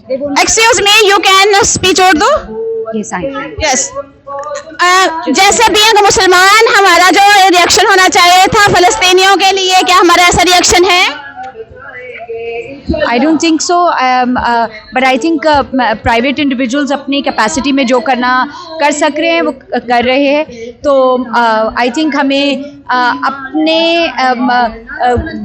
Excuse me, you can speak Urdu? Yes, I can. Yes. जैसे भी एक मुसलमान हमारा जो रिएक्शन होना चाहिए था फलस्तीनियों के लिए, क्या हमारा ऐसा रिएक्शन है? I don't think so, but I think private individuals अपनी capacity में जो कर सक रहे हैं वो कर रहे हैं. तो I think हमें अपने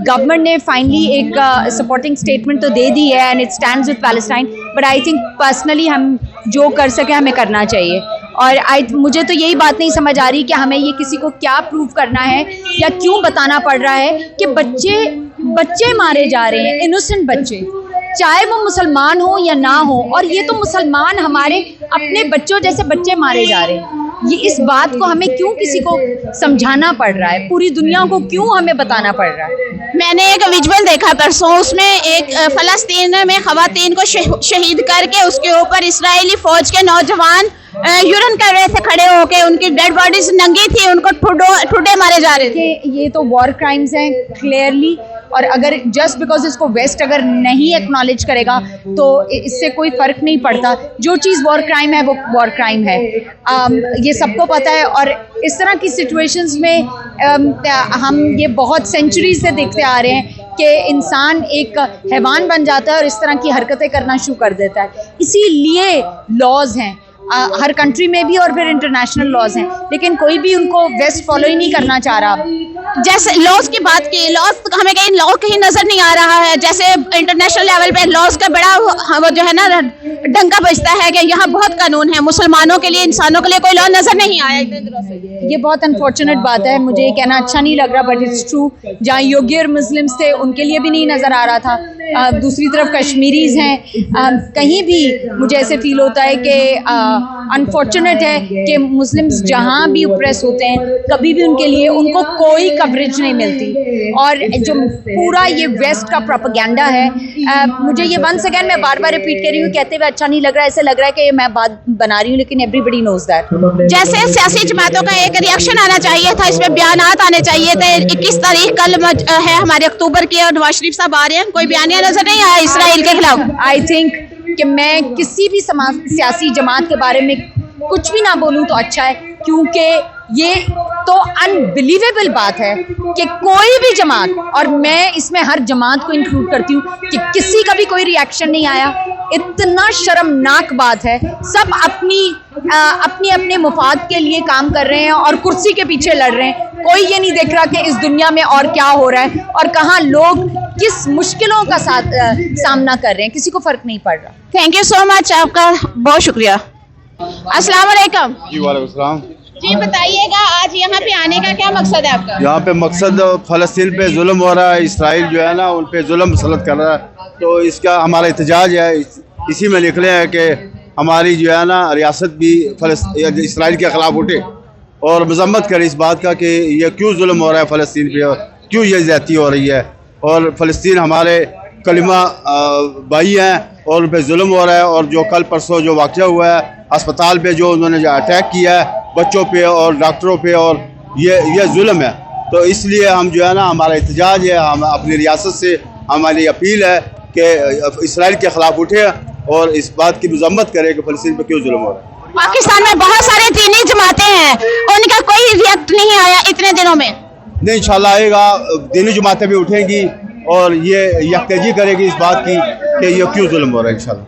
गवर्नमेंट ने फाइनली एक सपोर्टिंग स्टेटमेंट तो दे दी है and it stands with Palestine, but I think personally हम जो कर सके हमें करना चाहिए. और मुझे तो यही बात नहीं समझ आ रही कि हमें ये किसी को क्या प्रूव करना है या क्यों बताना पड़ रहा है कि बच्चे मारे जा रहे हैं, इनोसेंट बच्चे, चाहे वो मुसलमान हो या ना हो. और ये तो मुसलमान हमारे अपने बच्चों जैसे बच्चे मारे जा रहे हैं. ये इस बात को हमें क्यों किसी को समझाना पड़ रहा है, पूरी दुनिया को क्यों हमें बताना पड़ रहा है? मैंने एक विजुअल देखा परसों, उसमें एक फलस्तीन में खवातीन को शहीद करके उसके ऊपर इस्राएली फौज के नौजवान यूरन कर रहे थे खड़े होके, उनकी डेड बॉडीज नंगी थी, उनको ठुड्डे मारे जा रहे थे. ये तो वॉर क्राइम्स हैं क्लियरली. और अगर जस्ट बिकॉज इसको वेस्ट अगर नहीं एक्नॉलेज करेगा तो इससे कोई फ़र्क नहीं पड़ता. जो चीज़ वॉर क्राइम है वो वॉर क्राइम है, ये सबको पता है. और इस तरह की सिचुएशंस में हम ये बहुत सेंचुरी से देखते आ रहे हैं कि इंसान एक हैवान बन जाता है और इस तरह की हरकतें करना शुरू कर देता है. इसीलिए लॉज हैं हर कंट्री में भी और फिर इंटरनेशनल लॉज हैं, लेकिन कोई भी उनको वेस्ट फॉलो ही नहीं करना चाह रहा. जैसे लॉज की बात की, लॉज हमें कहीं लॉ कहीं नजर नहीं आ रहा है. जैसे इंटरनेशनल लेवल पे लॉज का बड़ा वो जो है ना डंका बजता है कि यहाँ बहुत कानून है, मुसलमानों के लिए, इंसानों के लिए कोई लॉ नजर नहीं आया इतने दिनों से. ये बहुत अनफॉर्चुनेट बात है, मुझे ये कहना अच्छा नहीं लग रहा, बट इट्स ट्रू. जहाँ योग्य मुस्लिम्स थे उनके लिए भी नहीं नज़र आ रहा था. दूसरी तरफ कश्मीरीज हैं, कहीं भी मुझे ऐसे फील होता है कि अनफॉर्चुनेट है कि मुस्लिम्स जहाँ भी ऑप्रेस होते हैं कभी भी उनके लिए उनको कोई कवरेज नहीं मिलती. और जो पूरा ये वेस्ट का प्रोपेगेंडा है, मुझे ये वंस अगेन मैं बार बार रिपीट कर रही हूँ, कहते हुए अच्छा नहीं लग रहा. ऐसे लग रहा है कि मैं बात बना रही हूँ, लेकिन एवरीबडी नोज दैट. जैसे सियासी जमातों का एक रिएक्शन आना चाहिए था, इसमें बयानात आने चाहिए थे. 21 तारीख कल है हमारे अक्टूबर की और नवाज शरीफ साहब आ रहे हैं, कोई बयानिया नजर नहीं आया इसराइल के खिलाफ. आई थिंक कि मैं किसी भी सियासी जमात के बारे में कुछ भी ना बोलूं तो अच्छा है, क्योंकि ये तो अनबिलीवेबल बात है कि कोई भी जमात, और मैं इसमें हर जमात को इंक्लूड करती हूँ, कि किसी का भी कोई रिएक्शन नहीं आया. इतना शर्मनाक बात है. सब अपने मुफाद के लिए काम कर रहे हैं और कुर्सी के पीछे लड़ रहे हैं. कोई ये नहीं देख रहा कि इस दुनिया में और क्या हो रहा है और कहाँ लोग किस मुश्किलों का सामना कर रहे हैं. किसी को फ़र्क नहीं पड़ रहा. थैंक यू सो मच, आपका बहुत शुक्रिया. अस्सलाम वालेकुम. जी वालेकुम सलाम. जी बताइएगा, आज यहाँ पे आने का क्या मकसद है आपका? यहाँ पे मकसद फ़लस्तीन पे जुल्म हो रहा है, इसराइल जो है ना उन पे जुल्म मुसलत कर रहा है, तो इसका हमारा एहतजाज है. इसी में निकले हैं कि हमारी जो है ना रियासत भी इसराइल के ख़िलाफ़ उठे और मजम्मत करे इस बात का कि ये क्यों जुल्म हो रहा है फ़लस्तीन पे, और क्यों ये ज़्यादती हो रही है. और फ़लस्तीन हमारे कलिमा भाई हैं और उन पर जुल्म हो रहा है. और जो कल परसों जो वाक़या हुआ है अस्पताल पे, जो उन्होंने जो अटैक किया है बच्चों पे और डॉक्टरों पे, और ये जुल्म है. तो इसलिए हम जो है ना हमारा एहतजाज है, हम अपनी रियासत से हमारी अपील है कि इसराइल के ख़िलाफ़ उठे और इस बात की मजम्मत करे कि फ़लस्तीन पे क्यों जुल्म हो रहा है. पाकिस्तान में बहुत सारे दीनी जमातें हैं, उनका कोई रिएक्ट नहीं आया इतने दिनों में. नहीं, इंशाल्लाह आएगा. दीनी जमातें भी उठेंगी और ये यकतेजी करेगी इस बात की कि ये क्यों जुल्म हो रहा है. इंशाल्लाह.